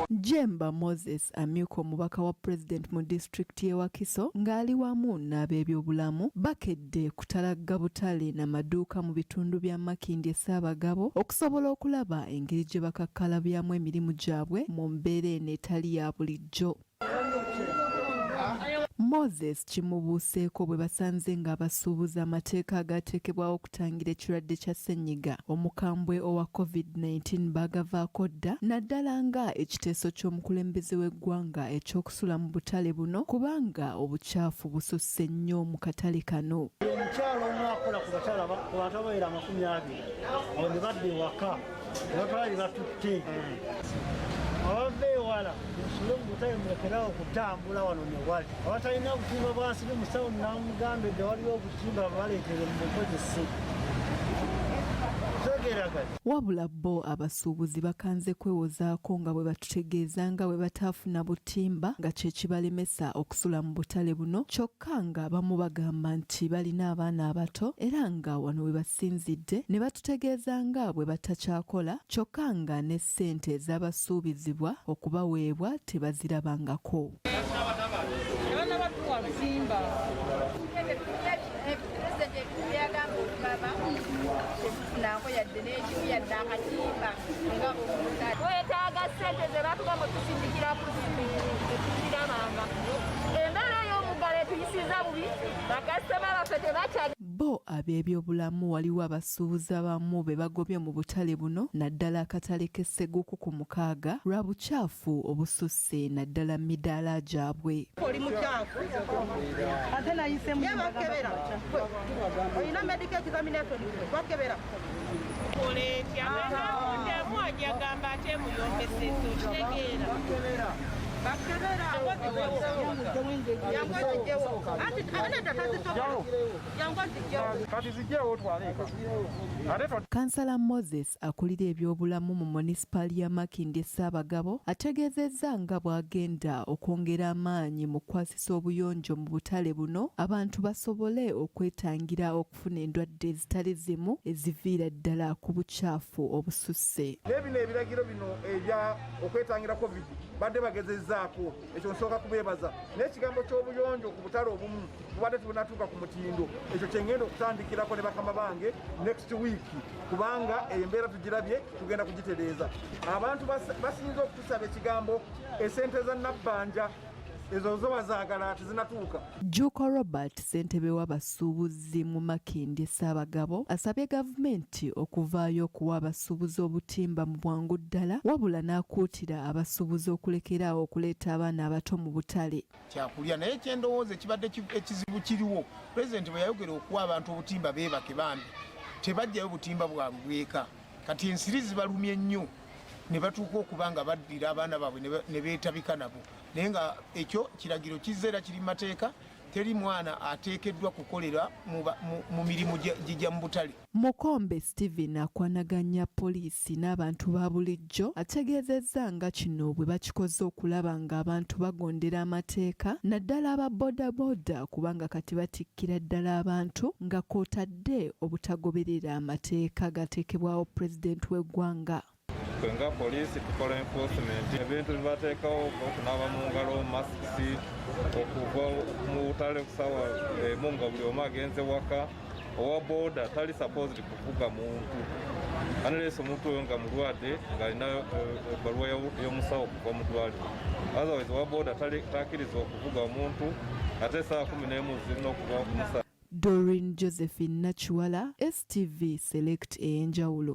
Jemba Moses Amyuuka omubaka wa President mu district y'e Wakiso ng'ali wamu n'ab'ebyobulamu bakedde kutalagga butale n'amaduuka mu bitundu bya Makindye Ssaabagabo okusobola okulaba engeri gye bakakkalabyamu emirimu gyabwe mu mbeera eno etali ya bulijjo. Moses kimubuuseeko bwe basanze ng'abasuubuza amateeka agaateekebwawo okutangira ekirwadde kya ssenyiga omukambwe owa COVID-19 bagavaako dda naddala nga ekiteeso ky'omukulembeze w'eggwanga eky'okusula mu butale buno kubanga obukyafu bususse nnyo mu katale kano. Omukyalo omu akola ku batala ku bantu abayira 20 awo ne badda ewaka ne batwali batutte abava ewala ensule mu butale mulekerawo okutambula wano ne wali abatalina obutimba bwansi n'omusawo namugambidde waliwo obutimba baleetere mu bukozese. Wabula bo abasuubuzi bakanze kwewozaako nga bwe batutegeeza nga bwe bataafuna butimba nga kye kibalemesa okusula mu butale buno kyokka nga abamu bagamba nti balina abaana abato era nga wano we basinzidde ne batutegeeza nga bwe batakyakola kyokka nga ne ssente ez'abasuubizibwa okubaweebwa tebazirabangako. Wetaaga ssente ze batugamba tusindikira kuzirabanga embeera y'omuggalo etuyisiza bubi bakasitoma baffe tebakya. Bo ab'ebyobulamu waliwo abasuubuzi abamu be bagobye mu butale buno naddala akatale k'esseguku ku 6 lwa bukyafu obususse naddala midaala gyabwe. Oli mukyafu ate nayise mu bakebera olina medical examination bakebera Koletya ndemu ajagamba ate muyombese kitegeera Kansala Moses akulira ebyobulamu mu munisipaali ya Makindye Ssaabagabo ategeezezza nga bw'agenda okwongera amaanyi mu kukwasisa obuyonjo mu butale buno abantu basobole okwetangira okufuna endwadde ezitali zimu eziviira ddala ku bukyafu obususse. N'ebino ebiragiro bino ebya okwetangira COVID badde bagezezzaako ekyo nsooka kubeebaza n'ekigambo ky'obuyonjo ku butale obumu tubadde tubunatuuka ku mutindo ekyo kyengenda okutandikirako ne bakama bange next week kubanga embeera tugirabye tugenda kugitereeza. Abantu basinze okutusaba ekigambo esente za nabbanja ezo zo bazaagala tezinatuuka. Juko Robert ssentebe w'abasuubuzi mu Makindye Ssaabagabo asabye gavumenti okuvaayo okuwa abasuubuzi obutimba mu bwangu ddala wabula n'akuutira abasuubuzi okulekeraawo okuleeta abaana abato mu butale. Kyakulya naye kyendowooza ekibadde ekizibu kiriwo pulezidenti bwe yayogera okuwa abantu obutimba beebake bambi tebajjayo butimba bwabwe bweka kati ensiri zibalumye nnyo ne batuuka okuba nga baddira abaana baabwe ne beetabika nabo naye nga ekyo kiragiro kizeera kiri mateeka teri mwana ateekeddwa kukolera mu mirimu gijja mu butale. Mukombe Stephen akwanaganya poliisi n'abantu ba bulijjo ategeezezza nga kino bwe bakikoze okulaba nga abantu bagondera amateeka naddala aba bodaboda kubanga kati batikkira ddala abantu nga kw'otadde obutagoberera amateeka gateekebwawo pulezidenti w'eggwanga. Nga poliisi tukola enforcement ebintu bibateekawo okunaaba mu ngalo masiki okuva mu butale kusawa emu nga buli omu agenze waka owa booda tali supposed kuvuga muntu unless omuntu oyo nga mulwadde ng'alina ebbaluwa y'omusawo okuva mu ddwaliro otherwise owa booda takkirizibwa okuvuga omuntu ate saa 11 zirina okuva ku musa. Doreen Josephine Nachiwala, STV Select ey'enjawulo.